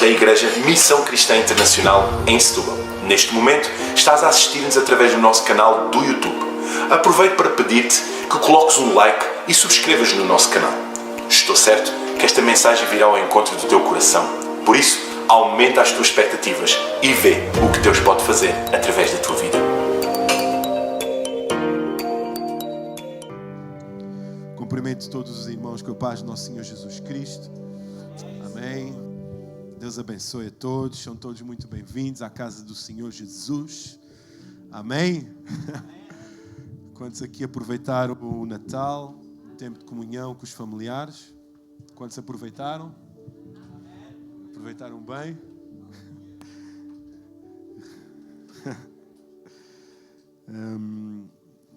da Igreja Missão Cristã Internacional em Setúbal. Neste momento, estás a assistir-nos através do nosso canal do YouTube. Aproveito para pedir-te que coloques um like e subscrevas no nosso canal. Estou certo que esta mensagem virá ao encontro do teu coração. Por isso, aumenta as tuas expectativas e vê o que Deus pode fazer através da tua vida. Cumprimento todos os irmãos com a paz do nosso Senhor Jesus Cristo. Amém. Deus abençoe a todos. São todos muito bem-vindos à casa do Senhor Jesus. Amém. Quantos aqui aproveitaram o Natal, o tempo de comunhão com os familiares? Quantos aproveitaram? Aproveitaram bem?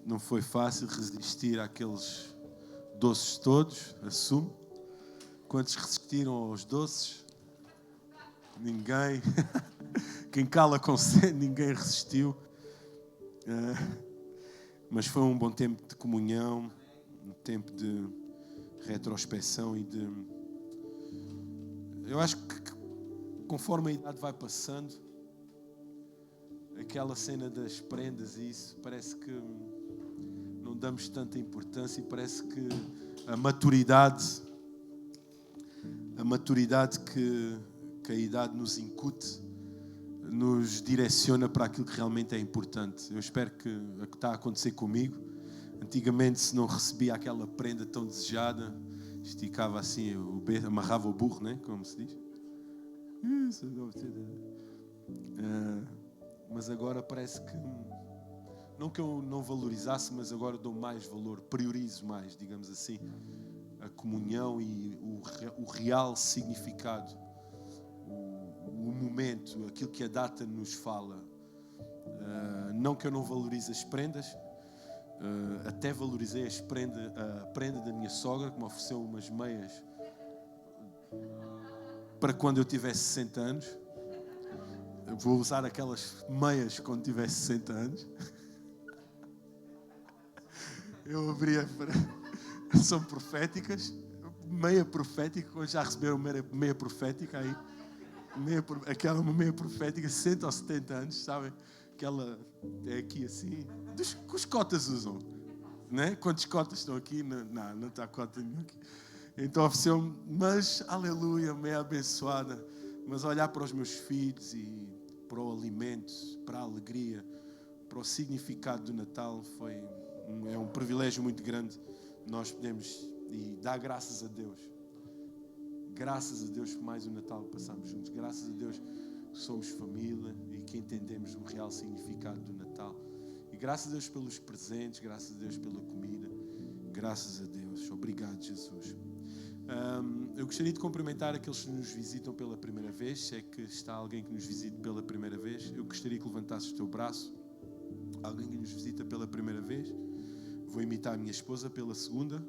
Não foi fácil resistir àqueles doces todos, assumo. Quantos resistiram aos doces? Ninguém. Quem cala consente, ninguém resistiu. Mas foi um bom tempo de comunhão, um tempo de retrospecção e de... Eu acho que conforme a idade vai passando, aquela cena das prendas e isso, parece que não damos tanta importância e parece que a maturidade que a idade nos incute, nos direciona para aquilo que realmente é importante. Eu espero que o que está a acontecer comigo, antigamente se não recebia aquela prenda tão desejada, esticava assim, amarrava o burro, né? Como se diz. Mas agora parece que, não que eu não valorizasse, mas agora dou mais valor, priorizo mais, digamos assim, a comunhão e o real significado, o momento, aquilo que a data nos fala. Não que eu não valorize as prendas, até valorizei a prenda da minha sogra, que me ofereceu umas meias para quando eu tivesse 60 anos. Eu vou usar aquelas meias quando tiver 60 anos. Eu abria para... São proféticas. Meia profética. Já receberam meia profética aí? Aquela meia profética, 60 ou 70 anos, sabem? Aquela é aqui assim. Que os cotas usam. Né? Quantos cotas estão aqui? Não está cota nenhuma aqui. Então ofereceu-me, mas, aleluia, meia abençoada. Mas olhar para os meus filhos e para o alimento, para a alegria, para o significado do Natal, é um privilégio muito grande. Nós podemos e dar graças a Deus. Graças a Deus por mais um Natal que passamos juntos. Graças a Deus que somos família e que entendemos o real significado do Natal. E graças a Deus pelos presentes, graças a Deus pela comida. Graças a Deus. Obrigado, Jesus. Eu gostaria de cumprimentar aqueles que nos visitam pela primeira vez. Se é que está alguém que nos visite pela primeira vez, eu gostaria que levantasses o teu braço. Alguém que nos visita pela primeira vez. Vou imitar a minha esposa pela segunda.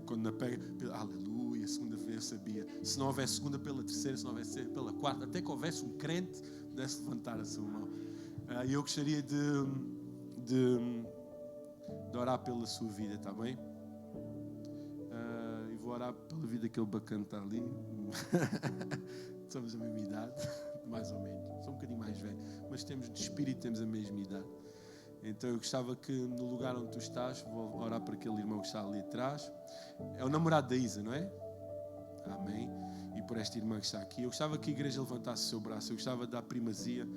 Quando na pega, aleluia, segunda vez eu sabia. Se não houvesse segunda, pela terceira, se não houvesse pela quarta, até que houvesse um crente, pudesse levantar a sua mão. E eu gostaria de orar pela sua vida, está bem? E vou orar pela vida daquele bacana que está ali. Somos a mesma idade, mais ou menos. Sou um bocadinho mais velho, mas temos de espírito, temos a mesma idade. Então eu gostava que no lugar onde tu estás, vou orar para aquele irmão que está ali atrás. É o namorado da Isa, não é? Amém. E por esta irmã que está aqui. Eu gostava que a igreja levantasse o seu braço. Eu gostava de dar primazia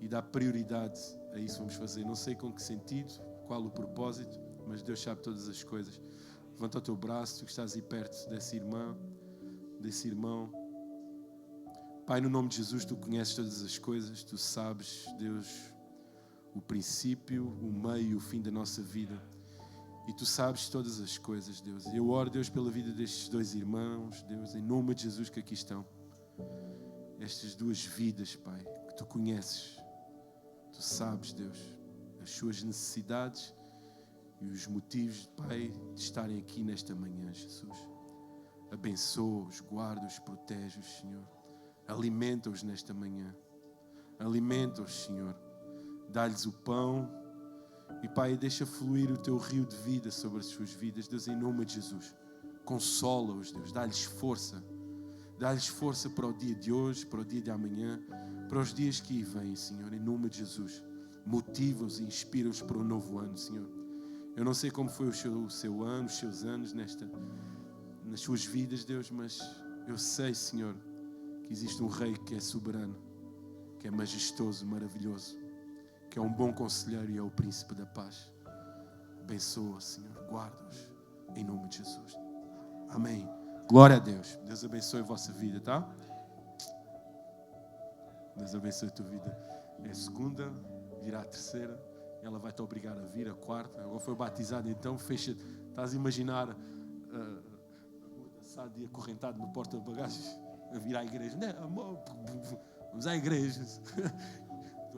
e dar prioridade a isso que vamos fazer. Não sei com que sentido, qual o propósito, mas Deus sabe todas as coisas. Levanta o teu braço, tu que estás aí perto dessa irmã, desse irmão. Pai, no nome de Jesus, tu conheces todas as coisas. Tu sabes, Deus, o princípio, o meio e o fim da nossa vida. E tu sabes todas as coisas, Deus. Eu oro, Deus, pela vida destes dois irmãos, Deus, em nome de Jesus que aqui estão. Estas duas vidas, Pai, que tu conheces. Tu sabes, Deus, as suas necessidades e os motivos, Pai, de estarem aqui nesta manhã, Jesus. Abençoa-os, guarda-os, protege-os, Senhor. Alimenta-os nesta manhã. Alimenta-os, Senhor. Dá-lhes o pão e, Pai, deixa fluir o teu rio de vida sobre as suas vidas, Deus, em nome de Jesus. Consola-os, Deus, dá-lhes força, Dá-lhes força para o dia de hoje, para o dia de amanhã, para os dias que aí vêm, Senhor, em nome de Jesus. Motiva-os e inspira-os para um novo ano, Senhor. Eu não sei como foi o seu ano, os seus anos nas suas vidas, Deus, mas eu sei, Senhor, que existe um Rei que é soberano, que é majestoso, maravilhoso, que é um bom conselheiro e é o príncipe da paz. Abençoa, Senhor, guarda-os, em nome de Jesus. Amém. Glória a Deus. Deus abençoe a vossa vida, tá? Deus abençoe a tua vida. É a segunda, virá a terceira. Ela vai te obrigar a vir a quarta. Agora foi batizado, então fecha. Estás a imaginar assado e acorrentado no porta-bagagens a vir à igreja? Não, amor, vamos à igreja.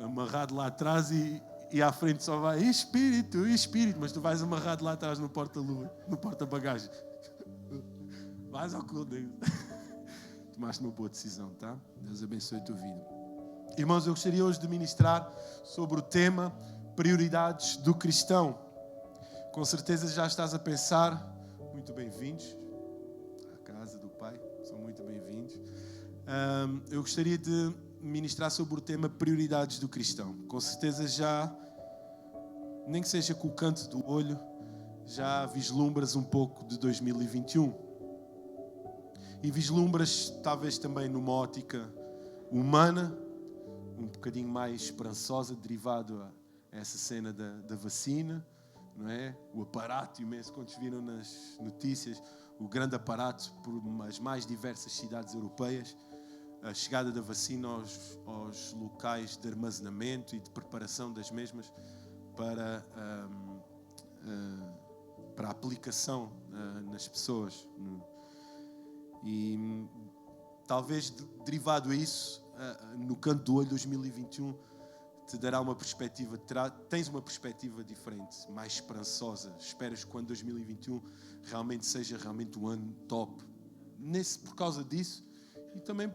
Amarrado lá atrás e à frente só vai espírito, mas tu vais amarrado lá atrás no porta-bagagens. Vais ao culto. Tomaste uma boa decisão, tá? Deus abençoe a tua vida. Irmãos, eu gostaria hoje de ministrar sobre o tema prioridades do cristão. Com certeza já estás a pensar, muito bem-vindos à casa do Pai, são muito bem-vindos. Eu gostaria de ministrar sobre o tema prioridades do cristão. Com certeza já, nem que seja com o canto do olho, já vislumbras um pouco de 2021. E vislumbras talvez também numa ótica humana, um bocadinho mais esperançosa, derivado a essa cena da vacina, não é? O aparato imenso, quantos viram nas notícias, o grande aparato por as mais diversas cidades europeias, a chegada da vacina aos locais de armazenamento e de preparação das mesmas para a aplicação nas pessoas. E talvez derivado a isso, no canto do olho 2021 te dará uma perspectiva, tens uma perspectiva diferente, mais esperançosa. Esperas que quando 2021 realmente seja realmente um ano top. Por causa disso, e também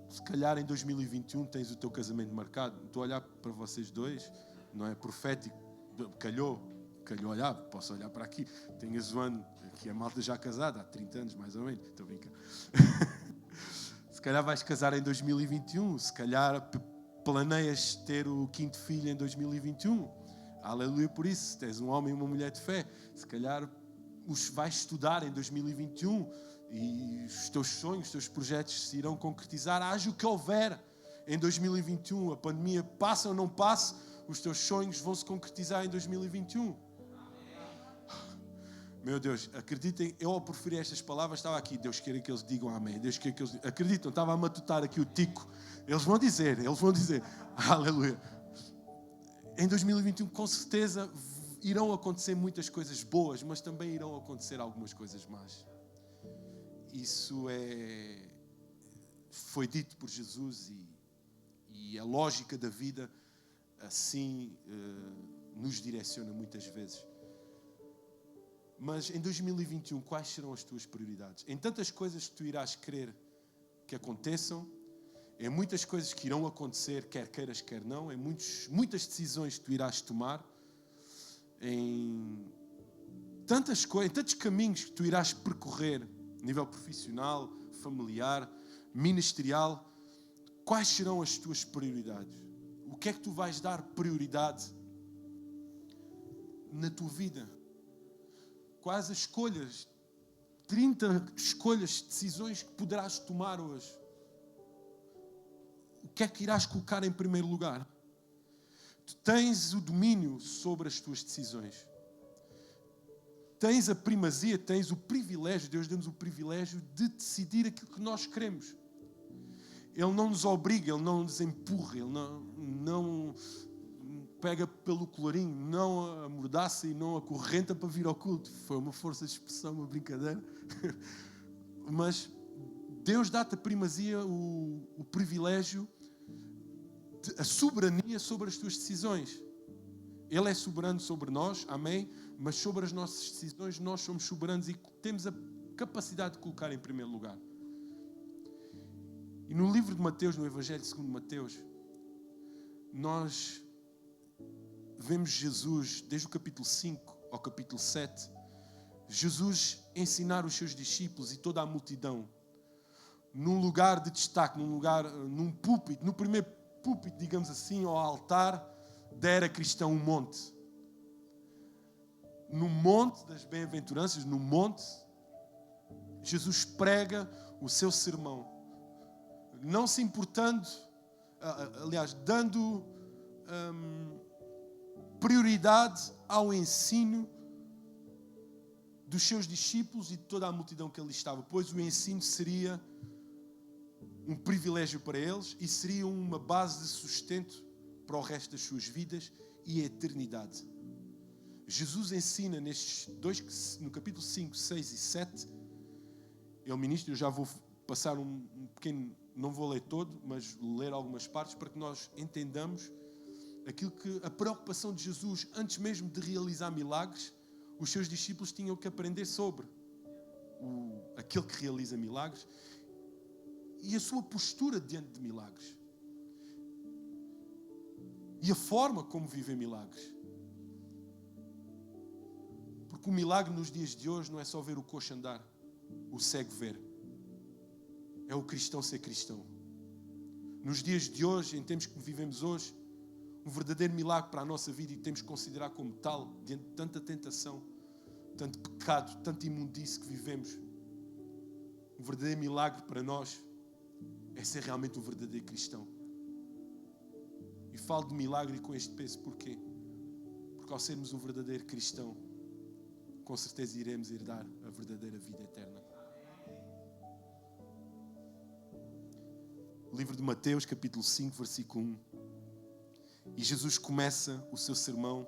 se calhar em 2021 tens o teu casamento marcado. Estou a olhar para vocês dois, não é profético, calhou olhar, posso olhar para aqui. Tenho a Joana, que é malta já casada, há 30 anos mais ou menos, estou a brincar. Se calhar vais casar em 2021, se calhar planeias ter o 5º filho em 2021. Aleluia por isso, se tens um homem e uma mulher de fé, se calhar vais estudar em 2021 e os teus sonhos, os teus projetos se irão concretizar, haja o que houver em 2021, a pandemia passa ou não passa, os teus sonhos vão se concretizar em 2021. Meu Deus, acreditem, eu ao proferir estas palavras estava aqui, Deus queira que eles digam amém, Deus queira que eles acreditam, estava a matutar aqui o tico, eles vão dizer, aleluia. Em 2021 com certeza irão acontecer muitas coisas boas, mas também irão acontecer algumas coisas más. Isso foi dito por Jesus e a lógica da vida assim nos direciona muitas vezes. Mas em 2021, quais serão as tuas prioridades? Em tantas coisas que tu irás querer que aconteçam, em muitas coisas que irão acontecer, quer queiras, quer não, em muitas decisões que tu irás tomar, em tantas coisas, em tantos caminhos que tu irás percorrer, a nível profissional, familiar, ministerial, quais serão as tuas prioridades? O que é que tu vais dar prioridade na tua vida? Quais as escolhas, 30 escolhas, decisões que poderás tomar hoje? O que é que irás colocar em primeiro lugar? Tu tens o domínio sobre as tuas decisões. Tens a primazia, tens o privilégio, Deus deu-nos o privilégio de decidir aquilo que nós queremos. Ele não nos obriga, Ele não nos empurra, Ele não pega pelo colarinho, não amordaça e não acorrenta para vir ao culto. Foi uma força de expressão, uma brincadeira. Mas Deus dá-te a primazia, o privilégio, a soberania sobre as tuas decisões. Ele é soberano sobre nós, amém? Mas sobre as nossas decisões nós somos soberanos e temos a capacidade de colocar em primeiro lugar. E no livro de Mateus, no Evangelho segundo Mateus, nós vemos Jesus, desde o capítulo 5 ao capítulo 7, Jesus ensinar os seus discípulos e toda a multidão num lugar de destaque, num púlpito, no primeiro púlpito, digamos assim, ao altar da era cristã, um monte. No monte das bem-aventuranças, no monte, Jesus prega o seu sermão. Não se importando, aliás, dando prioridade ao ensino dos seus discípulos e de toda a multidão que ali estava, pois o ensino seria um privilégio para eles e seria uma base de sustento para o resto das suas vidas e a eternidade. Jesus ensina nestes dois, no capítulo 5, 6 e 7, ele ministra, eu já vou passar um pequeno, não vou ler todo, mas ler algumas partes para que nós entendamos aquilo que a preocupação de Jesus, antes mesmo de realizar milagres, os seus discípulos tinham que aprender sobre aquele que realiza milagres e a sua postura diante de milagres e a forma como viver milagres. Porque o milagre nos dias de hoje não é só ver o coxo andar, o cego ver. É o cristão ser cristão. Nos dias de hoje, em tempos que vivemos hoje, um verdadeiro milagre para a nossa vida e que temos que considerar como tal, diante de tanta tentação, tanto pecado, tanta imundície que vivemos. Um verdadeiro milagre para nós é ser realmente um verdadeiro cristão. E falo de milagre com este peso, porquê? Porque ao sermos um verdadeiro cristão, com certeza iremos herdar a verdadeira vida eterna. Livro de Mateus, capítulo 5, versículo 1. E Jesus começa o seu sermão,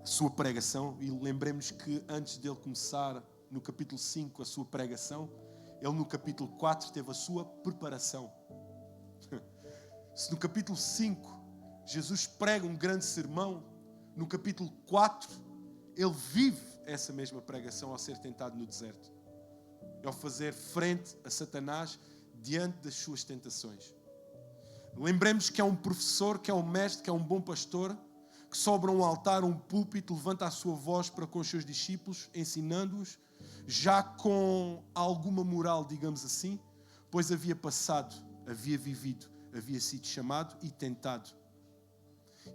a sua pregação, e lembremos que antes dele começar no capítulo 5 a sua pregação, ele no capítulo 4 teve a sua preparação. Se no capítulo 5 Jesus prega um grande sermão, no capítulo 4 ele vive essa mesma pregação ao ser tentado no deserto, ao fazer frente a Satanás diante das suas tentações. Lembremos que é um professor, que é um mestre, que é um bom pastor, que sobre um altar, um púlpito, levanta a sua voz para com os seus discípulos, ensinando-os, já com alguma moral, digamos assim, pois havia passado, havia vivido, havia sido chamado e tentado.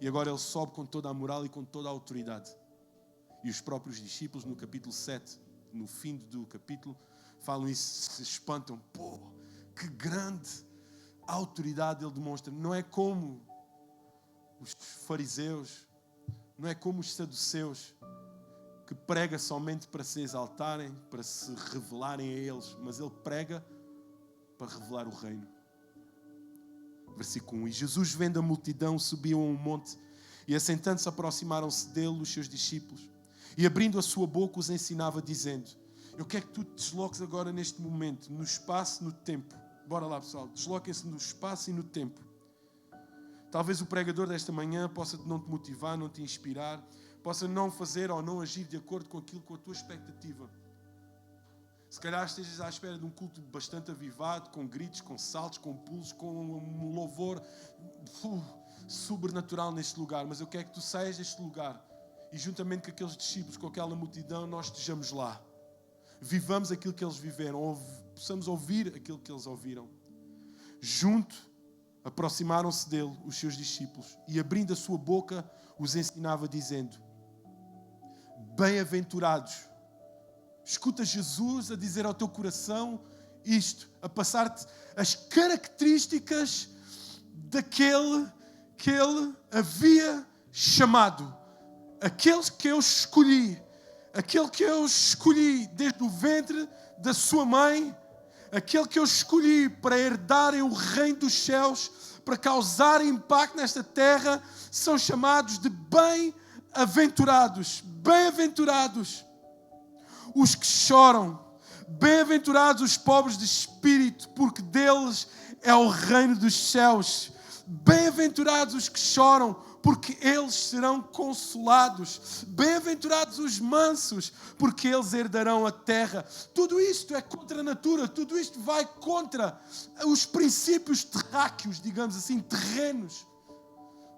E agora ele sobe com toda a moral e com toda a autoridade. E os próprios discípulos, no capítulo 7, no fim do capítulo, falam isso, se espantam. Pô, que grande autoridade ele demonstra. Não é como os fariseus, não é como os saduceus, que prega somente para se exaltarem, para se revelarem a eles, mas ele prega para revelar o reino. Versículo 1. E Jesus, vendo a multidão, subiu a um monte e, assentando-se, aproximaram-se dele os seus discípulos. E, abrindo a sua boca, os ensinava, dizendo: eu quero que tu te desloques agora neste momento, no espaço e no tempo. Bora lá, pessoal, desloquem-se no espaço e no tempo. Talvez o pregador desta manhã possa não te motivar, não te inspirar, possa não fazer ou não agir de acordo com aquilo, com a tua expectativa. Se calhar estejas à espera de um culto bastante avivado, com gritos, com saltos, com pulos, com um louvor sobrenatural neste lugar. Mas eu quero que tu saias deste lugar e, juntamente com aqueles discípulos, com aquela multidão, nós estejamos lá. Vivamos aquilo que eles viveram, possamos ouvir aquilo que eles ouviram. Junto, aproximaram-se dele os seus discípulos e, abrindo a sua boca, os ensinava, dizendo: bem-aventurados. Escuta Jesus a dizer ao teu coração isto, a passar-te as características daquele que ele havia chamado. Aqueles que eu escolhi, aquele que eu escolhi desde o ventre da sua mãe, aquele que eu escolhi para herdarem o reino dos céus, para causar impacto nesta terra, são chamados de bem-aventurados. Bem-aventurados os que choram, bem-aventurados os pobres de espírito, porque deles é o reino dos céus. Bem-aventurados os que choram, porque eles serão consolados. Bem-aventurados os mansos, porque eles herdarão a terra. Tudo isto é contra a natura, tudo isto vai contra os princípios terráqueos, digamos assim, terrenos.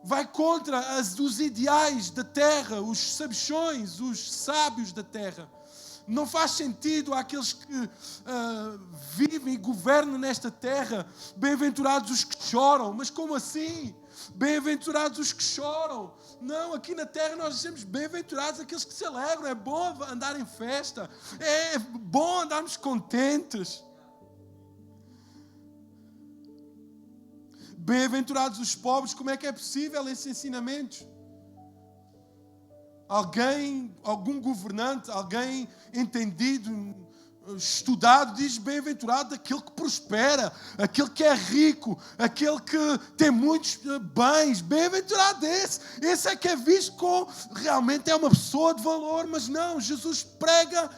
Vai contra os ideais da terra, os sabichões, os sábios da terra. Não faz sentido àqueles que vivem e governam nesta terra. Bem-aventurados os que choram. Mas como assim? Bem-aventurados os que choram. Não, aqui na terra nós dizemos bem-aventurados aqueles que se alegram. É bom andar em festa. É bom andarmos contentes. Bem-aventurados os pobres. Como é que é possível esses ensinamentos? Algum governante, alguém entendido, estudado, diz bem-aventurado aquele que prospera, aquele que é rico, aquele que tem muitos bens. Bem-aventurado esse é que é visto como realmente é uma pessoa de valor. Mas não, Jesus prega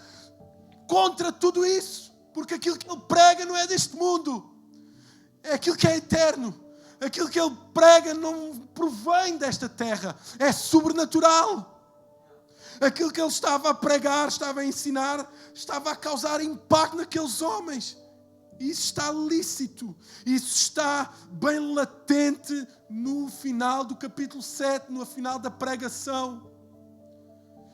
contra tudo isso, porque aquilo que Ele prega não é deste mundo, é aquilo que é eterno. Aquilo que Ele prega não provém desta terra, é sobrenatural. Aquilo que Ele estava a pregar, estava a ensinar, estava a causar impacto naqueles homens. Isso está lícito. Isso está bem latente no final do capítulo 7, no final da pregação.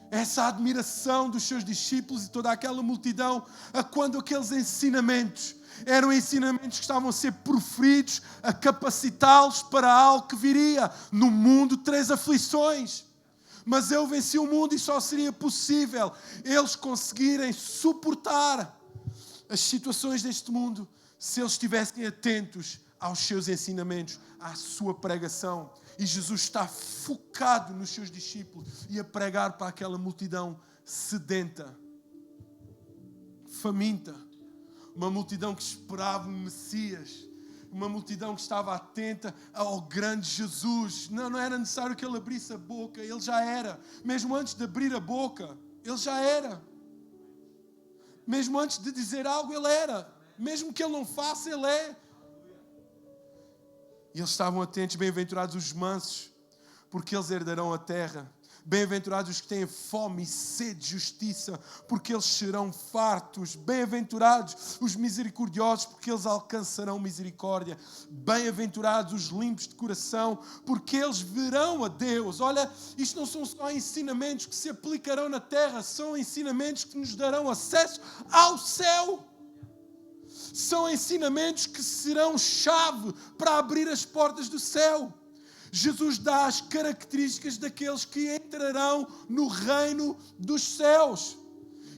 Essa admiração dos seus discípulos e toda aquela multidão, a quando aqueles ensinamentos eram ensinamentos que estavam a ser proferidos, a capacitá-los para algo que viria. No mundo, 3 aflições. Mas eu venci o mundo e só seria possível eles conseguirem suportar as situações deste mundo se eles estivessem atentos aos seus ensinamentos, à sua pregação. E Jesus está focado nos seus discípulos e a pregar para aquela multidão sedenta, faminta, uma multidão que esperava o Messias. Uma multidão que estava atenta ao grande Jesus. Não era necessário que Ele abrisse a boca. Ele já era. Mesmo antes de abrir a boca, Ele já era. Mesmo antes de dizer algo, Ele era. Mesmo que Ele não faça, Ele é. E eles estavam atentos. Bem-aventurados os mansos, porque eles herdarão a terra. Bem-aventurados os que têm fome e sede de justiça, porque eles serão fartos. Bem-aventurados os misericordiosos, porque eles alcançarão misericórdia. Bem-aventurados os limpos de coração, porque eles verão a Deus. Olha, isto não são só ensinamentos que se aplicarão na terra, são ensinamentos que nos darão acesso ao céu. São ensinamentos que serão chave para abrir as portas do céu. Jesus dá as características daqueles que entrarão no reino dos céus.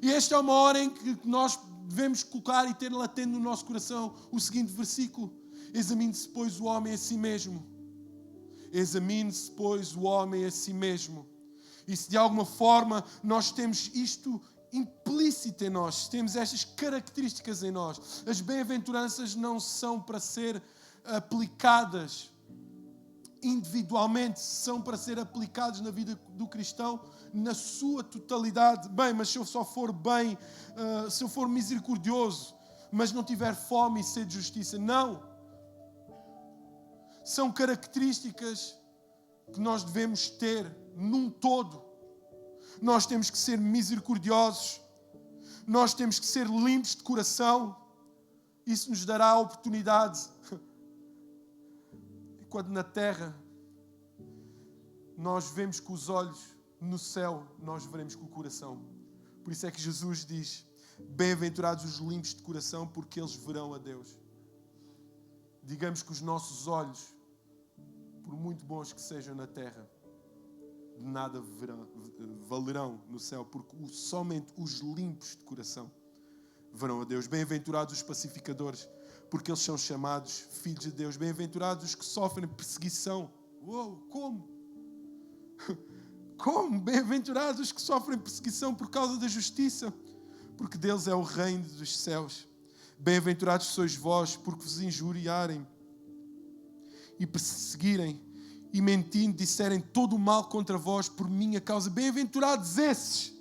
E esta é uma hora em que nós devemos colocar e ter latente no nosso coração o seguinte versículo: examine-se, pois, o homem a si mesmo. Examine-se, pois, o homem a si mesmo. E se de alguma forma nós temos isto implícito em nós, temos estas características em nós, as bem-aventuranças não são para ser aplicadas individualmente, são para ser aplicados na vida do cristão na sua totalidade. Bem, mas se eu só for bem, se eu for misericordioso, mas não tiver fome e sede de justiça, não. São características que nós devemos ter num todo. Nós temos que ser misericordiosos, nós temos que ser limpos de coração. Isso nos dará a oportunidade. Quando na terra nós vemos com os olhos, no céu nós veremos com o coração. Por isso é que Jesus diz: bem-aventurados os limpos de coração, porque eles verão a Deus. Digamos que os nossos olhos, por muito bons que sejam na terra, de nada valerão no céu, porque somente os limpos de coração verão a Deus. Bem-aventurados os pacificadores, porque eles são chamados filhos de Deus. Bem-aventurados os que sofrem perseguição. Uou, como? Como? Bem-aventurados os que sofrem perseguição por causa da justiça, porque deles é o reino dos céus. Bem-aventurados sois vós, porque vos injuriarem e perseguirem e mentindo disserem todo o mal contra vós por minha causa. Bem-aventurados esses.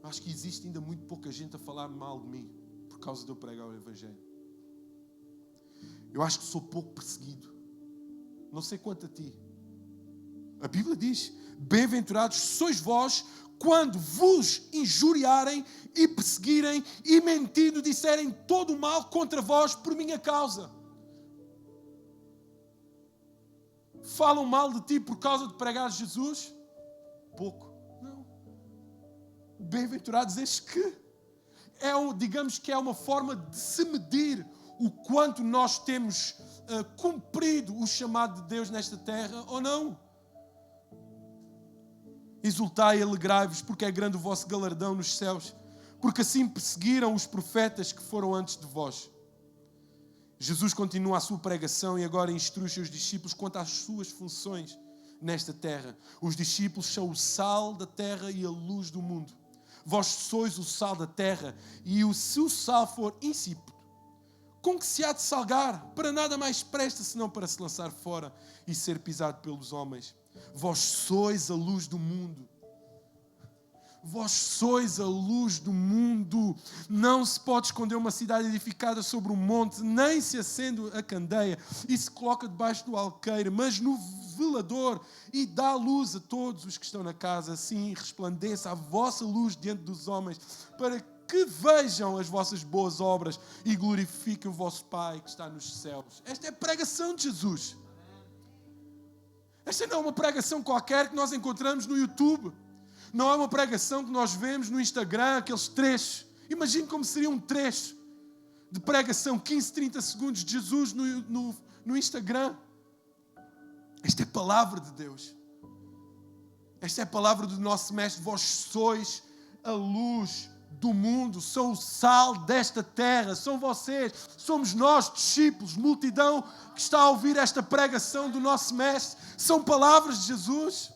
Acho que existe ainda muito pouca gente a falar mal de mim por causa de eu pregar o Evangelho. Eu acho que sou pouco perseguido. Não sei quanto a ti. A Bíblia diz: bem-aventurados sois vós quando vos injuriarem e perseguirem e mentindo disserem todo o mal contra vós por minha causa. Falam mal de ti por causa de pregar Jesus? Pouco. Não. Bem-aventurados estes que digamos que é uma forma de se medir o quanto nós temos cumprido o chamado de Deus nesta terra ou não. Exultai e alegrai-vos, porque é grande o vosso galardão nos céus, porque assim perseguiram os profetas que foram antes de vós. Jesus continua a sua pregação e agora instrui os seus discípulos quanto às suas funções nesta terra. Os discípulos são o sal da terra e a luz do mundo. Vós sois o sal da terra, e se o sal for insípido, com que se há de salgar? Para nada mais presta senão para se lançar fora e ser pisado pelos homens. Vós sois a luz do mundo. Vós sois a luz do mundo. Não se pode esconder uma cidade edificada sobre um monte, nem se acende a candeia e se coloca debaixo do alqueire, mas no velador, e dá luz a todos os que estão na casa. Assim resplandeça a vossa luz diante dos homens, para que vejam as vossas boas obras e glorifiquem o vosso Pai que está nos céus. Esta é a pregação de Jesus. Esta não é uma pregação qualquer que nós encontramos no YouTube. Não é uma pregação que nós vemos no Instagram, aqueles trechos. Imagine como seria um trecho de pregação, 15, 30 segundos de Jesus no Instagram. Esta é a palavra de Deus. Esta é a palavra do nosso Mestre. Vós sois a luz do mundo, são o sal desta terra, são vocês, somos nós, discípulos, multidão que está a ouvir esta pregação do nosso Mestre. São palavras de Jesus,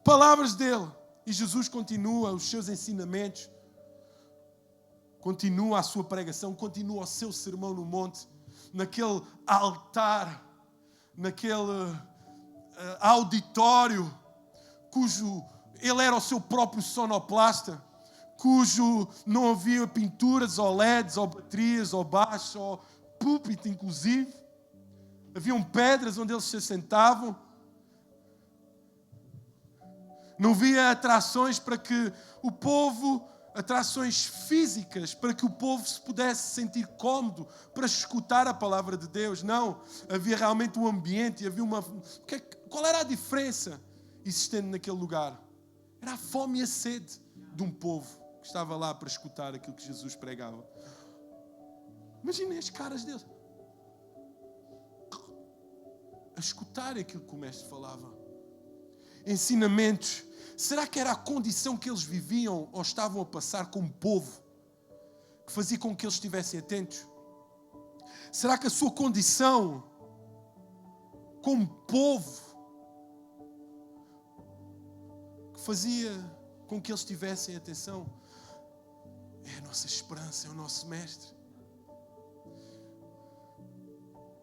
palavras dele. E Jesus continua os seus ensinamentos, continua a sua pregação, continua o seu sermão no monte, naquele altar, naquele auditório, cujo ele era o seu próprio sonoplasta, cujo não havia pinturas, ou LEDs, ou baterias, ou baixo, ou púlpito inclusive. Haviam pedras onde eles se sentavam. Não havia atrações para que o povo, atrações físicas, para que o povo se pudesse sentir cômodo para escutar a palavra de Deus. Não, havia realmente um ambiente, havia qual era a diferença existente naquele lugar? Era a fome e a sede de um povo que estava lá para escutar aquilo que Jesus pregava. Imaginem as caras deles a escutar aquilo que o Mestre falava. Ensinamentos. Será que era a condição que eles viviam ou estavam a passar como povo que fazia com que eles estivessem atentos? Será que a sua condição como povo que fazia com que eles tivessem atenção? É a nossa esperança, é o nosso Mestre.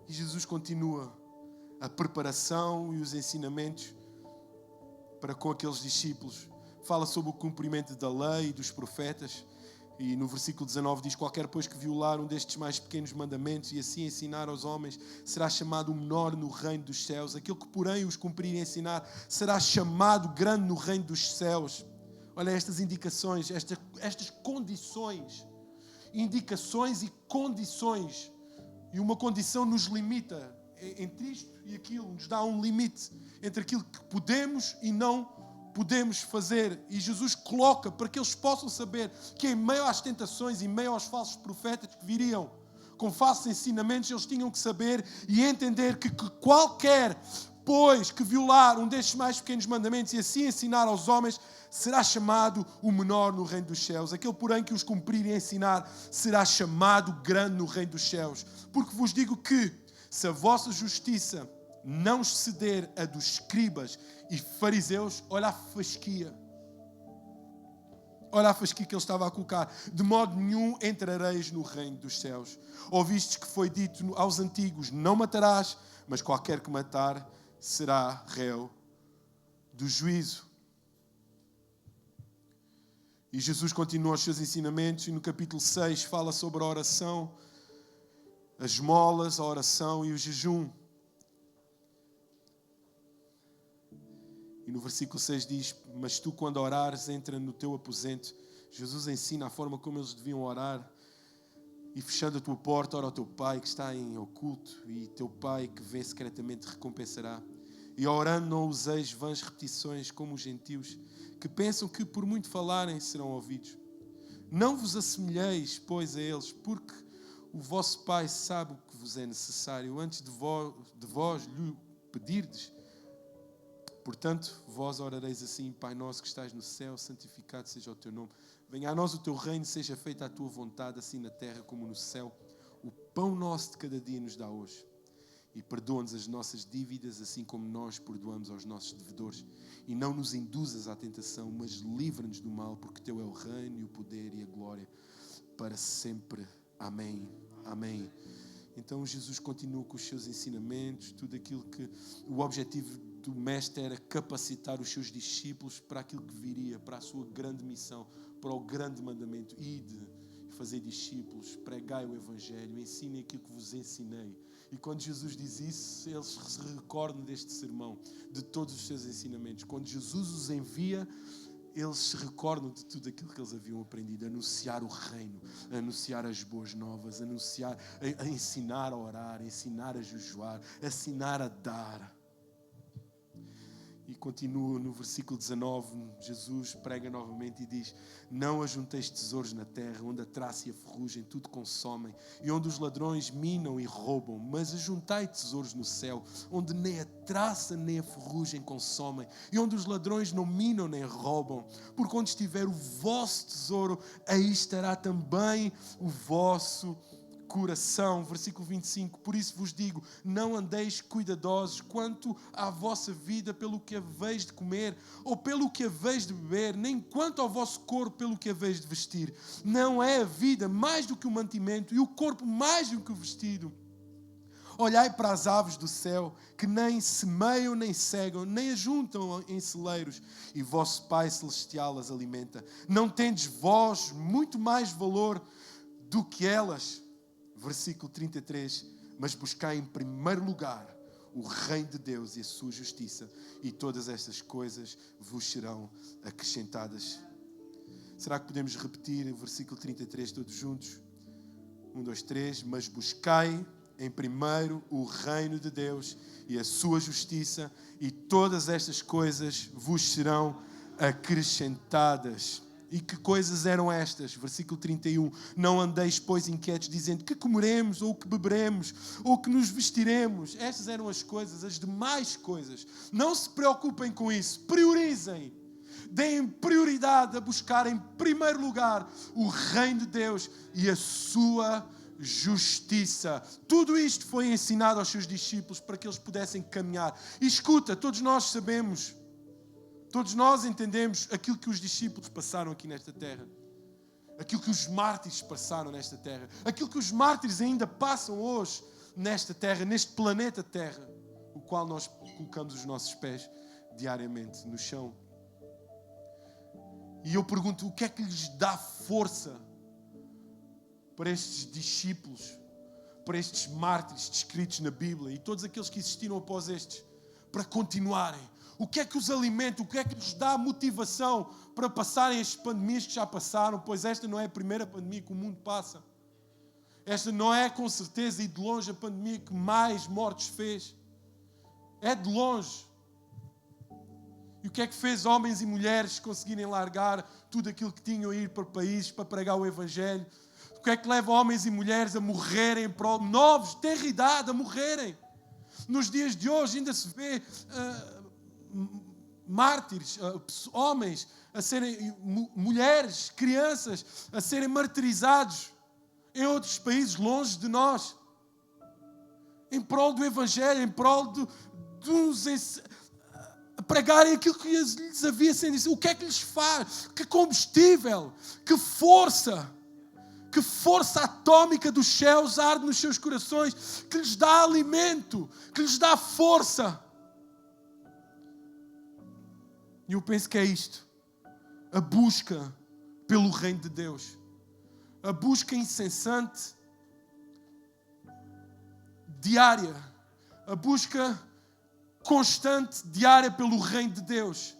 E Jesus continua a preparação e os ensinamentos para com aqueles discípulos. Fala sobre o cumprimento da lei e dos profetas. E no versículo 19 diz: qualquer, pois, que violar um destes mais pequenos mandamentos e assim ensinar aos homens, será chamado o menor no reino dos céus. Aquele que, porém, os cumprir e ensinar, será chamado grande no reino dos céus. Olha estas indicações, estas condições. Indicações e condições. E uma condição nos limita. Entre isto e aquilo, nos dá um limite entre aquilo que podemos e não podemos fazer. E Jesus coloca para que eles possam saber que em meio às tentações, em meio aos falsos profetas que viriam com falsos ensinamentos, eles tinham que saber e entender que qualquer, pois, que violar um destes mais pequenos mandamentos e assim ensinar aos homens, será chamado o menor no reino dos céus. Aquele, porém, que os cumprir e ensinar, será chamado grande no reino dos céus. Porque vos digo que se a vossa justiça não exceder a dos escribas e fariseus, olha a fasquia. Olha a fasquia que ele estava a colocar. De modo nenhum entrareis no reino dos céus. Ouvistes que foi dito aos antigos: não matarás, mas qualquer que matar será réu do juízo. E Jesus continua os seus ensinamentos e no capítulo 6 fala sobre a oração, as esmolas, a oração e o jejum. E no versículo 6 diz: mas tu, quando orares, entra no teu aposento. Jesus ensina a forma como eles deviam orar. E fechando a tua porta, ora ao teu Pai que está em oculto, e teu Pai que vê secretamente recompensará. E orando não useis vãs repetições como os gentios, que pensam que por muito falarem serão ouvidos. Não vos assemelheis, pois, a eles, porque o vosso Pai sabe o que vos é necessário antes de vós lhe pedirdes. Portanto, vós orareis assim: Pai nosso que estás no céu, santificado seja o teu nome. Venha a nós o teu reino, seja feita a tua vontade, assim na terra como no céu. O pão nosso de cada dia nos dá hoje. E perdoa-nos as nossas dívidas, assim como nós perdoamos aos nossos devedores. E não nos induzas à tentação, mas livra-nos do mal, porque teu é o reino, e o poder e a glória para sempre. Amém. Amém. Então Jesus continua com os seus ensinamentos, tudo aquilo que o objetivo do Mestre era capacitar os seus discípulos para aquilo que viria, para a sua grande missão, para o grande mandamento: ide, fazer discípulos, pregai o Evangelho, ensinem aquilo que vos ensinei. E quando Jesus diz isso, eles se recordam deste sermão, de todos os seus ensinamentos. Quando Jesus os envia, eles se recordam de tudo aquilo que eles haviam aprendido: anunciar o reino, anunciar as boas novas, a ensinar a orar, a ensinar a jejuar, a ensinar a dar. E continua no versículo 19, Jesus prega novamente e diz: não ajunteis tesouros na terra, onde a traça e a ferrugem tudo consomem, e onde os ladrões minam e roubam, mas ajuntai tesouros no céu, onde nem a traça nem a ferrugem consomem, e onde os ladrões não minam nem roubam, porque onde estiver o vosso tesouro, aí estará também o vosso coração. Versículo 25: por isso vos digo, não andeis cuidadosos quanto à vossa vida pelo que haveis de comer, ou pelo que haveis de beber, nem quanto ao vosso corpo pelo que haveis de vestir. Não é a vida mais do que o mantimento, e o corpo mais do que o vestido? Olhai para as aves do céu, que nem semeiam, nem cegam, nem ajuntam em celeiros, e vosso Pai Celestial as alimenta. Não tendes vós muito mais valor do que elas? Versículo 33, mas buscai em primeiro lugar o reino de Deus e a sua justiça, e todas estas coisas vos serão acrescentadas. Será que podemos repetir o versículo 33 todos juntos? 1, 2, 3, mas buscai em primeiro o reino de Deus e a sua justiça, e todas estas coisas vos serão acrescentadas. E que coisas eram estas? Versículo 31. Não andeis, pois, inquietos, dizendo: que comeremos, ou que beberemos, ou que nos vestiremos. Estas eram as coisas, as demais coisas. Não se preocupem com isso. Priorizem. Deem prioridade a buscar em primeiro lugar o reino de Deus e a sua justiça. Tudo isto foi ensinado aos seus discípulos para que eles pudessem caminhar. E escuta, todos nós sabemos, todos nós entendemos aquilo que os discípulos passaram aqui nesta terra. Aquilo que os mártires passaram nesta terra. Aquilo que os mártires ainda passam hoje nesta terra, neste planeta Terra, o qual nós colocamos os nossos pés diariamente no chão. E eu pergunto, o que é que lhes dá força para estes discípulos, para estes mártires descritos na Bíblia e todos aqueles que existiram após estes, para continuarem? O que é que os alimenta? O que é que lhes dá motivação para passarem as pandemias que já passaram? Pois esta não é a primeira pandemia que o mundo passa. Esta não é, com certeza, e de longe, a pandemia que mais mortes fez. É de longe. E o que é que fez homens e mulheres conseguirem largar tudo aquilo que tinham a ir para países para pregar o Evangelho? O que é que leva homens e mulheres a morrerem, novos, ter idade, a morrerem? Nos dias de hoje ainda se vê mártires, homens a serem, mulheres, crianças a serem martirizados em outros países longe de nós, em prol do Evangelho, em prol a pregarem aquilo que lhes havia sido dito. O que é que lhes faz? Que combustível, que força atómica dos céus arde nos seus corações, que lhes dá alimento, que lhes dá força. E eu penso que é isto: a busca pelo reino de Deus, a busca incessante, diária, a busca constante, diária pelo reino de Deus,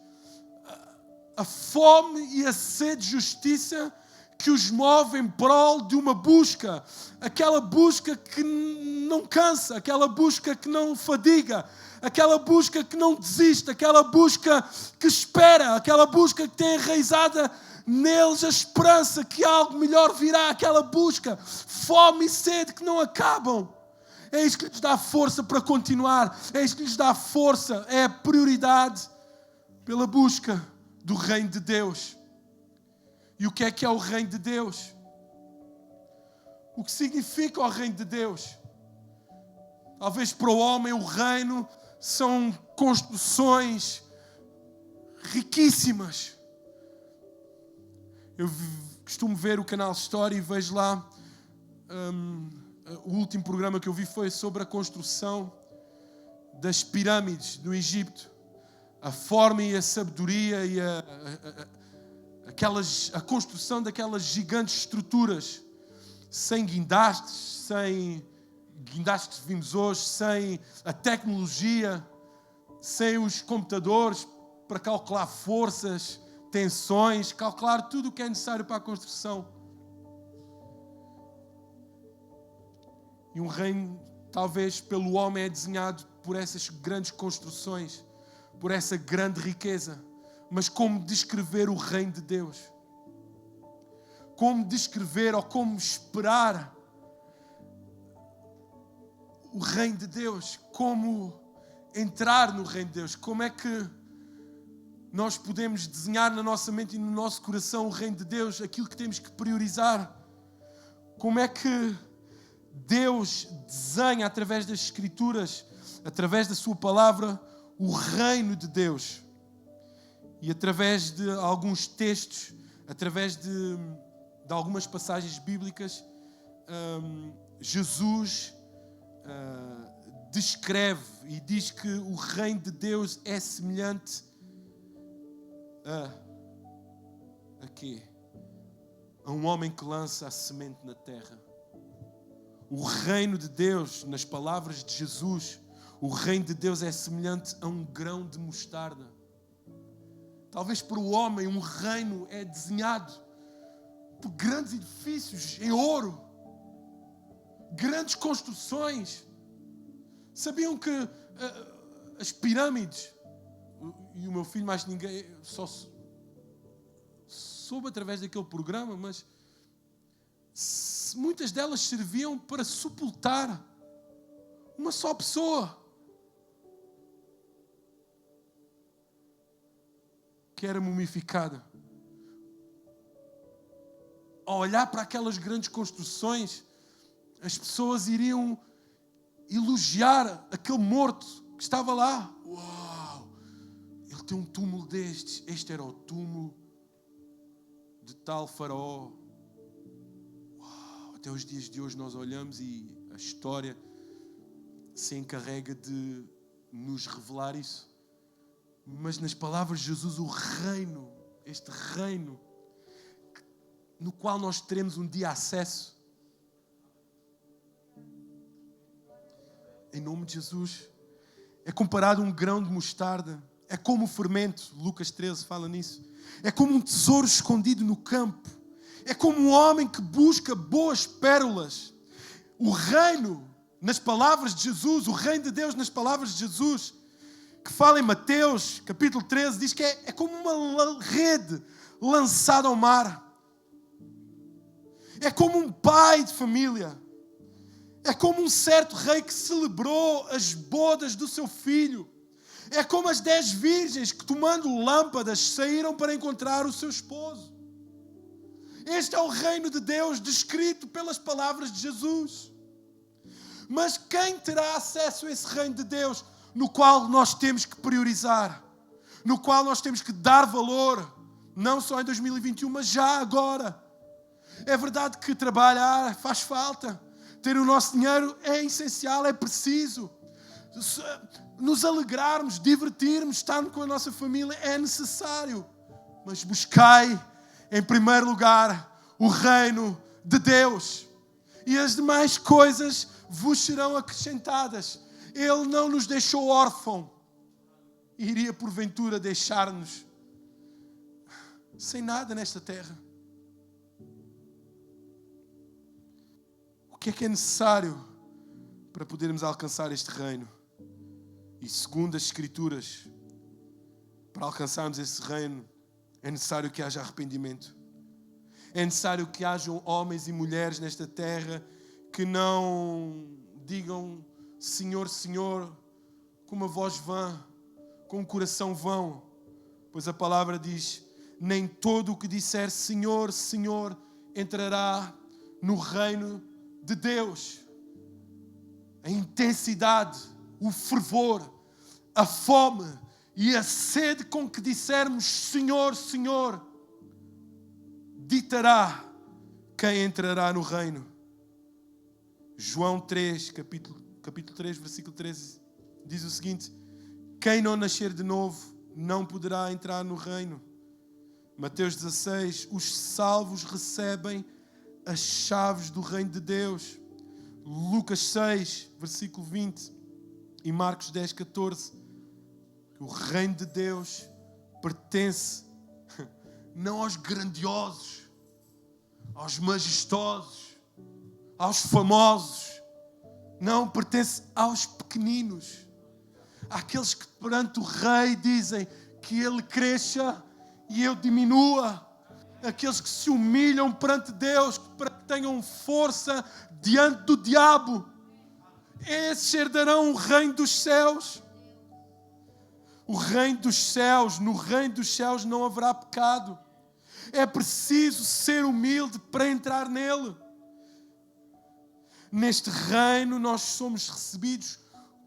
a fome e a sede de justiça que os move em prol de uma busca, aquela busca que não cansa, aquela busca que não fadiga, aquela busca que não desiste, aquela busca que espera, aquela busca que tem enraizada neles a esperança que algo melhor virá, aquela busca, fome e sede que não acabam. É isso que lhes dá força para continuar, é isso que lhes dá força, é a prioridade pela busca do reino de Deus. E o que é o reino de Deus? O que significa o reino de Deus? Talvez para o homem o reino são construções riquíssimas. Eu costumo ver o canal História e vejo lá, o último programa que eu vi foi sobre a construção das pirâmides no Egito. A forma e a sabedoria e a construção daquelas gigantes estruturas, sem guindastes que vimos hoje, sem a tecnologia, sem os computadores para calcular forças, tensões, calcular tudo o que é necessário para a construção. E um reino, talvez pelo homem, é desenhado por essas grandes construções, por essa grande riqueza. Mas como descrever o reino de Deus? Como descrever ou como esperar o reino de Deus? Como entrar no reino de Deus? Como é que nós podemos desenhar na nossa mente e no nosso coração o reino de Deus, aquilo que temos que priorizar? Como é que Deus desenha através das Escrituras, através da sua palavra, o reino de Deus? E através de alguns textos, através de algumas passagens bíblicas, Jesus descreve e diz que o reino de Deus é semelhante a quê? A um homem que lança a semente na terra. O reino de Deus, nas palavras de Jesus, o reino de Deus é semelhante a um grão de mostarda. Talvez para o homem um reino é desenhado por grandes edifícios em ouro, grandes construções. Sabiam que as pirâmides, e o meu filho mais ninguém só soube através daquele programa, mas muitas delas serviam para sepultar uma só pessoa, que era mumificada. Ao olhar para aquelas grandes construções, as pessoas iriam elogiar aquele morto que estava lá. Uau! Ele tem um túmulo destes. Este era o túmulo de tal faraó. Uau! Até os dias de hoje nós olhamos e a história se encarrega de nos revelar isso. Mas nas palavras de Jesus, o reino, este reino, no qual nós teremos um dia acesso, em nome de Jesus, é comparado a um grão de mostarda, é como o fermento, Lucas 13 fala nisso, é como um tesouro escondido no campo, é como um homem que busca boas pérolas. O reino, nas palavras de Jesus, o reino de Deus nas palavras de Jesus, que fala em Mateus, capítulo 13, diz que é como uma rede lançada ao mar. É como um pai de família. É como um certo rei que celebrou as bodas do seu filho. É como as 10 virgens que, tomando lâmpadas, saíram para encontrar o seu esposo. Este é o reino de Deus descrito pelas palavras de Jesus. Mas quem terá acesso a esse reino de Deus, no qual nós temos que priorizar, no qual nós temos que dar valor, não só em 2021, mas já agora? É verdade que trabalhar faz falta, ter o nosso dinheiro é essencial, é preciso. Nos alegrarmos, divertirmos, estarmos com a nossa família é necessário. Mas buscai, em primeiro lugar, o reino de Deus. E as demais coisas vos serão acrescentadas. Ele não nos deixou órfãos. Iria, porventura, deixar-nos sem nada nesta terra. O que é necessário para podermos alcançar este reino? E segundo as Escrituras, para alcançarmos esse reino, é necessário que haja arrependimento. É necessário que hajam homens e mulheres nesta terra que não digam Senhor, Senhor, com uma voz vã, com um coração vão. Pois a palavra diz, nem todo o que disser Senhor, Senhor, entrará no reino de Deus. A intensidade, o fervor, a fome e a sede com que dissermos Senhor, Senhor, ditará quem entrará no reino. João 3, capítulo 3, versículo 13, diz o seguinte, quem não nascer de novo não poderá entrar no reino. Mateus 16, os salvos recebem as chaves do reino de Deus. Lucas 6, versículo 20 e Marcos 10, 14, o reino de Deus pertence não aos grandiosos, aos majestosos, aos famosos, não, pertence aos pequeninos, àqueles que perante o rei dizem que ele cresça e eu diminua, aqueles que se humilham perante Deus para que tenham força diante do diabo. Esses herdarão o reino dos céus. O reino dos céus, no reino dos céus não haverá pecado. É preciso ser humilde para entrar nele. Neste reino nós somos recebidos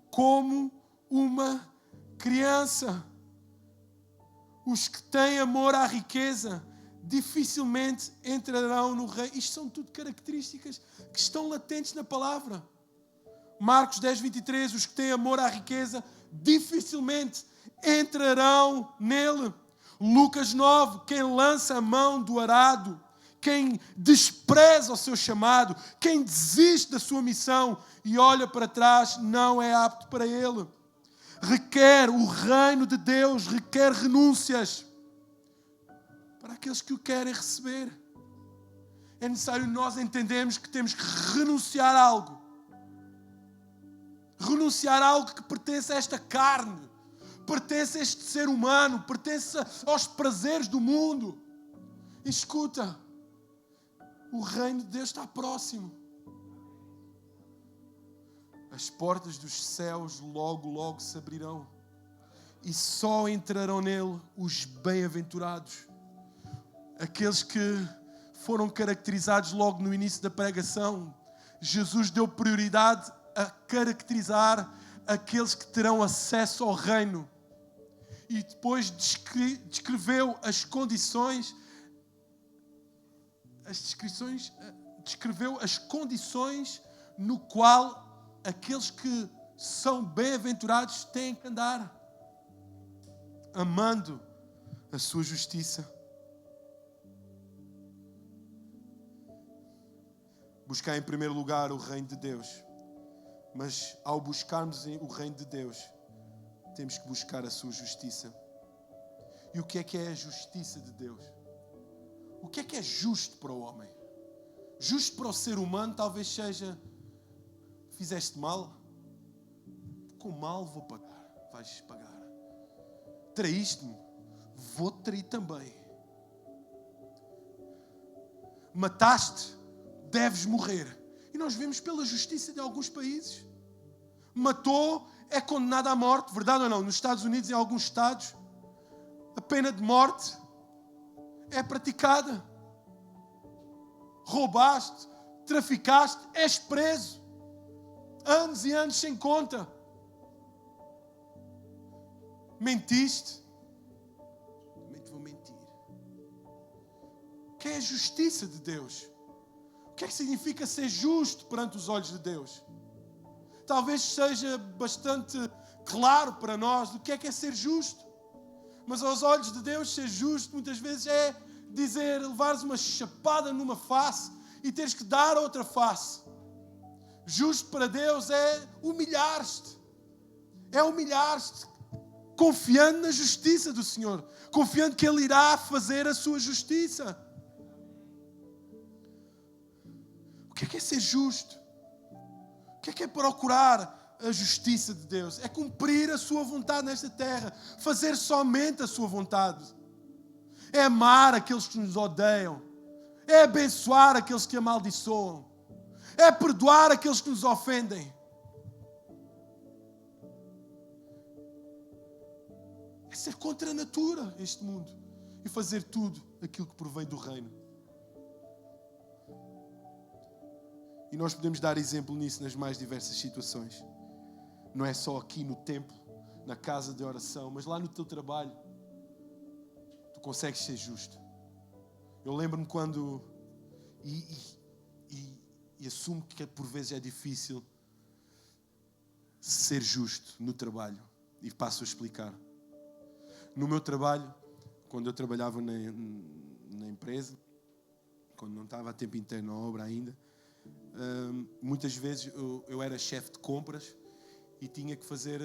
como uma criança. Os que têm amor à riqueza dificilmente entrarão no reino. Isto são tudo características que estão latentes na palavra. Marcos 10, 23, os que têm amor à riqueza dificilmente entrarão nele. Lucas 9, quem lança a mão do arado, quem despreza o seu chamado, quem desiste da sua missão e olha para trás, não é apto para ele. Requer o reino de Deus, requer renúncias para aqueles que o querem receber. É necessário nós entendermos que temos que renunciar a algo. Renunciar a algo que pertence a esta carne, pertence a este ser humano, pertence aos prazeres do mundo. E escuta, o reino de Deus está próximo. As portas dos céus logo, logo se abrirão. E só entrarão nele os bem-aventurados. Aqueles que foram caracterizados logo no início da pregação. Jesus deu prioridade a caracterizar aqueles que terão acesso ao reino. E depois descreveu as condições, descreveu as condições no qual aqueles que são bem-aventurados têm que andar. Amando a sua justiça. Buscar em primeiro lugar o reino de Deus. Mas ao buscarmos o reino de Deus, temos que buscar a sua justiça. E o que é a justiça de Deus? O que é justo para o homem? Justo para o ser humano talvez seja: fizeste mal, com mal vou pagar, vais pagar. Traíste-me, vou-te trair também. Mataste, deves morrer. E nós vemos pela justiça de alguns países. Matou, é condenado à morte, verdade ou não? Nos Estados Unidos, em alguns estados, a pena de morte é praticada. Roubaste, traficaste, és preso. Anos e anos sem conta. Mentiste, também te vou mentir. O que é a justiça de Deus? O que é que significa ser justo perante os olhos de Deus? Talvez seja bastante claro para nós o que é ser justo. Mas aos olhos de Deus, ser justo muitas vezes é dizer, levares uma chapada numa face e teres que dar outra face. Justo para Deus é humilhar-te. É humilhar-te, confiando na justiça do Senhor. Confiando que Ele irá fazer a sua justiça. O que é ser justo? O que é procurar a justiça de Deus, é cumprir a sua vontade nesta terra, fazer somente a sua vontade, é amar aqueles que nos odeiam, é abençoar aqueles que amaldiçoam, é perdoar aqueles que nos ofendem. É ser contra a natura este mundo e fazer tudo aquilo que provém do reino. E nós podemos dar exemplo nisso nas mais diversas situações. Não é só aqui no templo, na casa de oração, mas lá no teu trabalho. Tu consegues ser justo. Eu lembro-me quando... E assumo que por vezes é difícil ser justo no trabalho. E passo a explicar. No meu trabalho, quando eu trabalhava na empresa, quando não estava a tempo inteiro na obra ainda, muitas vezes eu era chefe de compras e tinha que fazer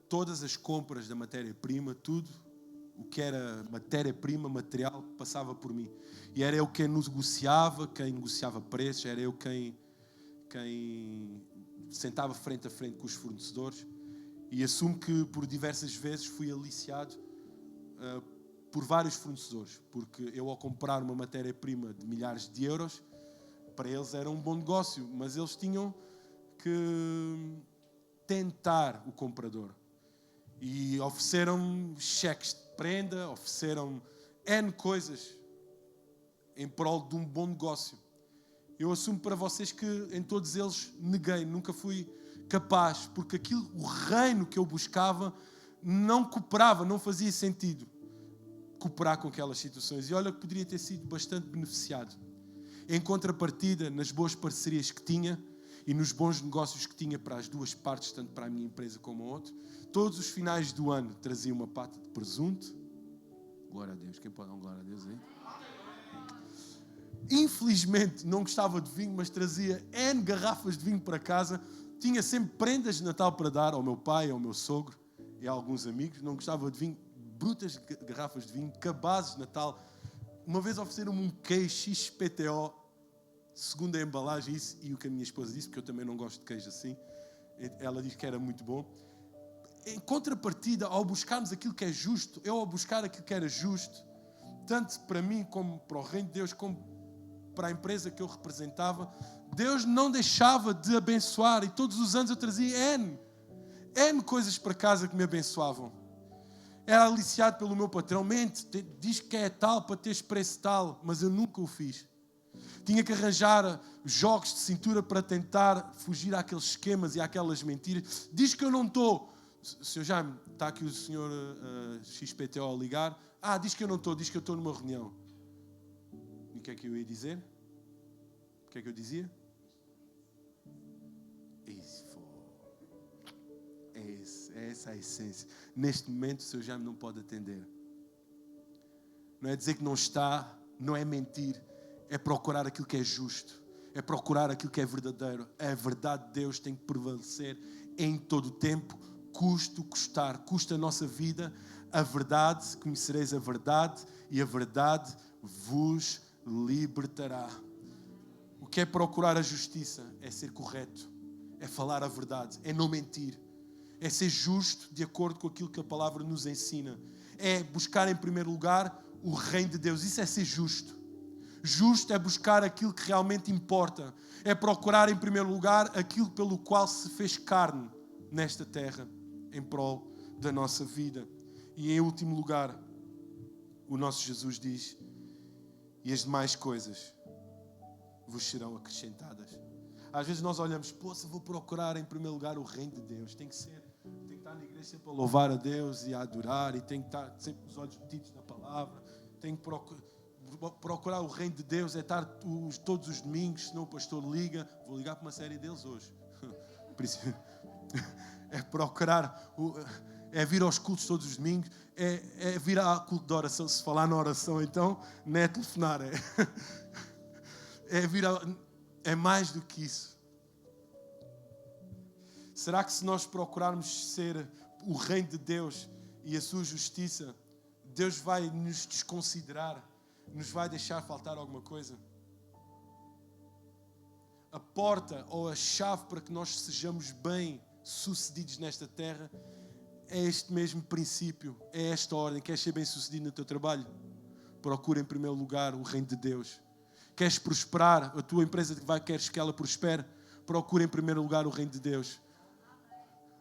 todas as compras da matéria-prima, tudo o que era matéria-prima, material, passava por mim. E era eu quem negociava preços, era eu quem sentava frente a frente com os fornecedores. E assumo que por diversas vezes fui aliciado por vários fornecedores, porque eu, ao comprar uma matéria-prima de milhares de euros, para eles era um bom negócio, mas eles tinham que tentar o comprador. E ofereceram cheques de prenda, ofereceram N coisas em prol de um bom negócio. Eu assumo para vocês que em todos eles neguei, nunca fui capaz, porque o reino que eu buscava não cooperava, não fazia sentido cooperar com aquelas situações. E olha que poderia ter sido bastante beneficiado. Em contrapartida, nas boas parcerias que tinha e nos bons negócios que tinha para as duas partes, tanto para a minha empresa como a outra, todos os finais do ano trazia uma pata de presunto. Glória a Deus. Quem pode dar um glória a Deus aí? Infelizmente não gostava de vinho, mas trazia N garrafas de vinho para casa. Tinha sempre prendas de Natal para dar ao meu pai, ao meu sogro e a alguns amigos. Não gostava de vinho, brutas garrafas de vinho, cabazes de Natal. Uma vez ofereceram-me um queijo XPTO, segundo a embalagem, isso, e o que a minha esposa disse, porque eu também não gosto de queijo assim. Ela disse que era muito bom. Em contrapartida, ao buscarmos aquilo que é justo, eu ao buscar aquilo que era justo, tanto para mim como para o reino de Deus, como para a empresa que eu representava, Deus não deixava de abençoar, e todos os anos eu trazia N coisas para casa que me abençoavam. Era aliciado pelo meu patrão, mente, diz que é tal para teres preço tal, mas eu nunca o fiz. Tinha que arranjar jogos de cintura para tentar fugir àqueles esquemas e àquelas mentiras. Diz que eu não estou. Sr. Jaime, está aqui o senhor XPTO a ligar. Diz que eu não estou, diz que eu estou numa reunião. E o que é que eu ia dizer? O que é que eu dizia? É essa a essência. Neste momento o Sr. Jaime não pode atender. Não é dizer que não está, não é mentir. É procurar aquilo que é justo. É procurar aquilo que é verdadeiro. A verdade de Deus tem que prevalecer em todo o tempo. Custe o custar. Custa a nossa vida. A verdade, conhecereis a verdade e a verdade vos libertará. O que é procurar a justiça? É ser correto. É falar a verdade. É não mentir. É ser justo de acordo com aquilo que a palavra nos ensina. É buscar em primeiro lugar o reino de Deus. Isso é ser justo. Justo é buscar aquilo que realmente importa. É procurar em primeiro lugar aquilo pelo qual se fez carne nesta terra, em prol da nossa vida. E em último lugar, o nosso Jesus diz: e as demais coisas vos serão acrescentadas. Às vezes nós olhamos, se vou procurar em primeiro lugar o reino de Deus. Tem que estar na igreja sempre a louvar a Deus e a adorar, e tem que estar sempre com os olhos metidos na palavra. Tem que procurar o reino de Deus, é estar todos os domingos, senão o pastor liga. Vou ligar para uma série deles hoje. É procurar, é vir aos cultos todos os domingos, é vir ao culto de oração. Se falar na oração, então, não é telefonar, é mais do que isso. Será que se nós procurarmos ser o reino de Deus e a sua justiça, Deus vai nos desconsiderar? Nos vai deixar faltar alguma coisa? A porta ou a chave para que nós sejamos bem bem-sucedidos nesta terra, é este mesmo princípio, é esta ordem. Queres ser bem-sucedido no teu trabalho? Procura em primeiro lugar o reino de Deus. Queres prosperar? A tua empresa queres que ela prospere? Procura em primeiro lugar o reino de Deus.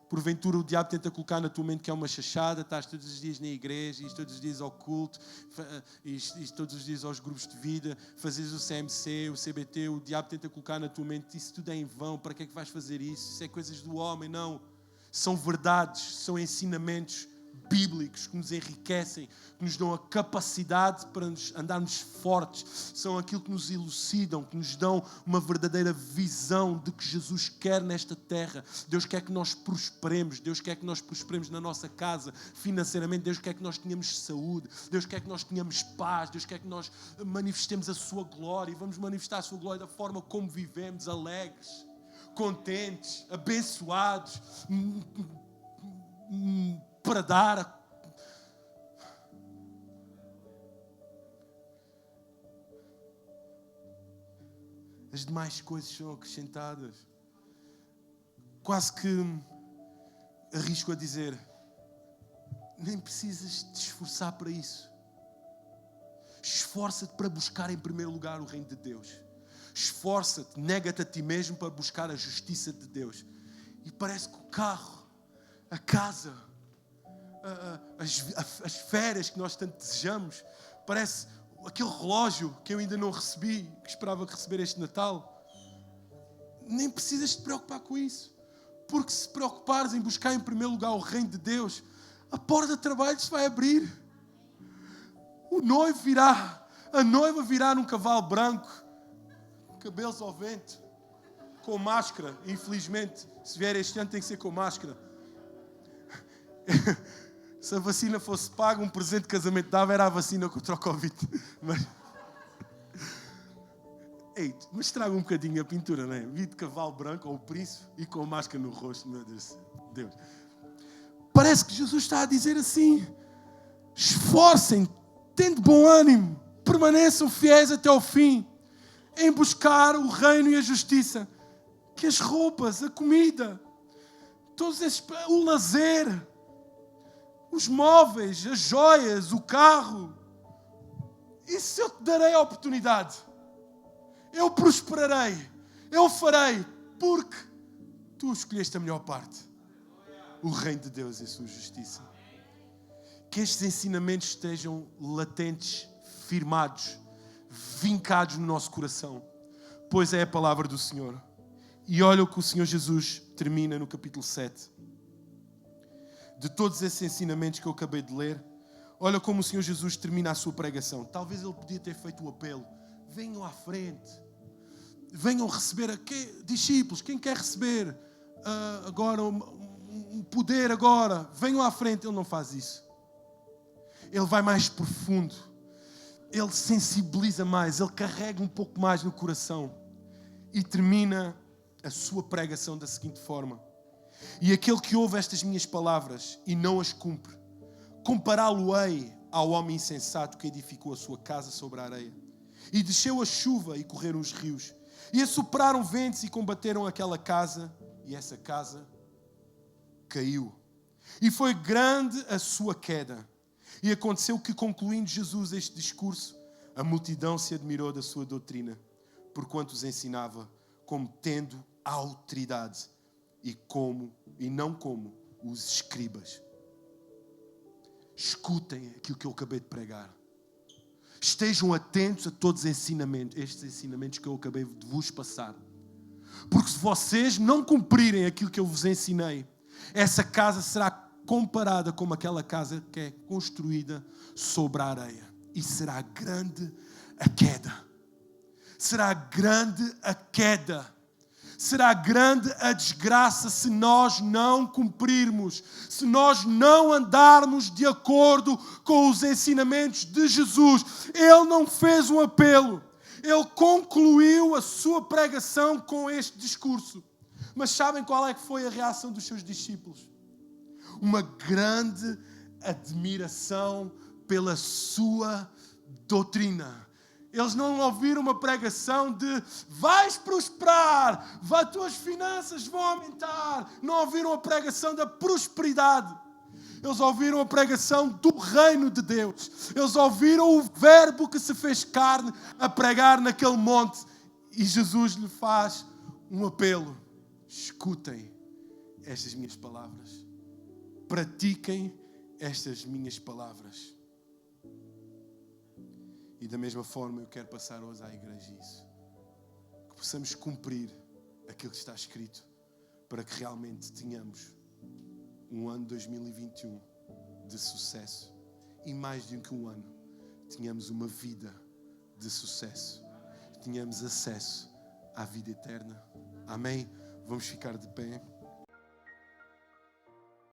Porventura o diabo tenta colocar na tua mente que é uma chachada, estás todos os dias na igreja, isto todos os dias ao culto, isto todos os dias aos grupos de vida, fazes o CMC, o CBT, o diabo tenta colocar na tua mente, isso tudo é em vão, para que é que vais fazer isso? Isso é coisas do homem, não. São verdades, são ensinamentos bíblicos que nos enriquecem, que nos dão a capacidade para andarmos fortes, são aquilo que nos elucidam, que nos dão uma verdadeira visão de que Jesus quer nesta terra. Deus quer que nós prosperemos, Deus quer que nós prosperemos na nossa casa, financeiramente, Deus quer que nós tenhamos saúde, Deus quer que nós tenhamos paz, Deus quer que nós manifestemos a sua glória, e vamos manifestar a sua glória da forma como vivemos, alegres, contentes, abençoados, para dar. As demais coisas são acrescentadas. Quase que arrisco a dizer, nem precisas te esforçar para isso. Esforça-te para buscar em primeiro lugar o reino de Deus. Esforça-te, nega-te a ti mesmo para buscar a justiça de Deus. E parece que o carro, a casa, as férias que nós tanto desejamos, parece aquele relógio que eu ainda não recebi, que esperava receber este Natal. Nem precisas te preocupar com isso, porque se preocupares em buscar em primeiro lugar o reino de Deus, a porta de trabalho se vai abrir. O noivo virá, a noiva virá num cavalo branco, cabelos ao vento, com máscara. Infelizmente, se vier este ano tem que ser com máscara. Se a vacina fosse paga, um presente de casamento dava era a vacina contra o Covid. Mas traga um bocadinho a pintura, não é? Vi de cavalo branco ou o príncipe e com máscara no rosto, meu Deus. Parece que Jesus está a dizer assim: esforcem, tendo bom ânimo, permaneçam fiéis até ao fim, em buscar o reino e a justiça, que as roupas, a comida, o lazer, os móveis, as joias, o carro, isso eu te darei a oportunidade. Eu prosperarei, eu farei, porque tu escolheste a melhor parte. O reino de Deus e a sua justiça. Que estes ensinamentos estejam latentes, firmados, vincados no nosso coração, pois é a palavra do Senhor. E olha o que o Senhor Jesus termina no capítulo 7. De todos esses ensinamentos que eu acabei de ler, olha como o Senhor Jesus termina a sua pregação. Talvez ele podia ter feito o apelo: venham à frente, venham receber discípulos, quem quer receber agora um poder agora, venham à frente. Ele não faz isso. Ele vai mais profundo, ele sensibiliza mais, ele carrega um pouco mais no coração e termina a sua pregação da seguinte forma: e aquele que ouve estas minhas palavras e não as cumpre, compará-lo-ei ao homem insensato que edificou a sua casa sobre a areia. E desceu a chuva e correram os rios, e assopraram ventos e combateram aquela casa, e essa casa caiu. E foi grande a sua queda. E aconteceu que, concluindo Jesus este discurso, a multidão se admirou da sua doutrina, porquanto os ensinava como tendo autoridade, e não como os escribas. Escutem aquilo que eu acabei de pregar. Estejam atentos a todos estes ensinamentos que eu acabei de vos passar. Porque se vocês não cumprirem aquilo que eu vos ensinei, essa casa será comparada com aquela casa que é construída sobre a areia. E será grande a queda. Será grande a queda. Será grande a desgraça se nós não cumprirmos, se nós não andarmos de acordo com os ensinamentos de Jesus. Ele não fez um apelo, ele concluiu a sua pregação com este discurso. Mas sabem qual é que foi a reação dos seus discípulos? Uma grande admiração pela sua doutrina. Eles não ouviram uma pregação de vais prosperar, as tuas finanças vão aumentar. Não ouviram a pregação da prosperidade. Eles ouviram a pregação do reino de Deus. Eles ouviram o verbo que se fez carne a pregar naquele monte. E Jesus lhe faz um apelo. Escutem estas minhas palavras. Pratiquem estas minhas palavras. E da mesma forma eu quero passar hoje à igreja isso. Que possamos cumprir aquilo que está escrito para que realmente tenhamos um ano 2021 de sucesso. E mais do que um ano, tenhamos uma vida de sucesso. Tenhamos acesso à vida eterna. Amém? Vamos ficar de pé.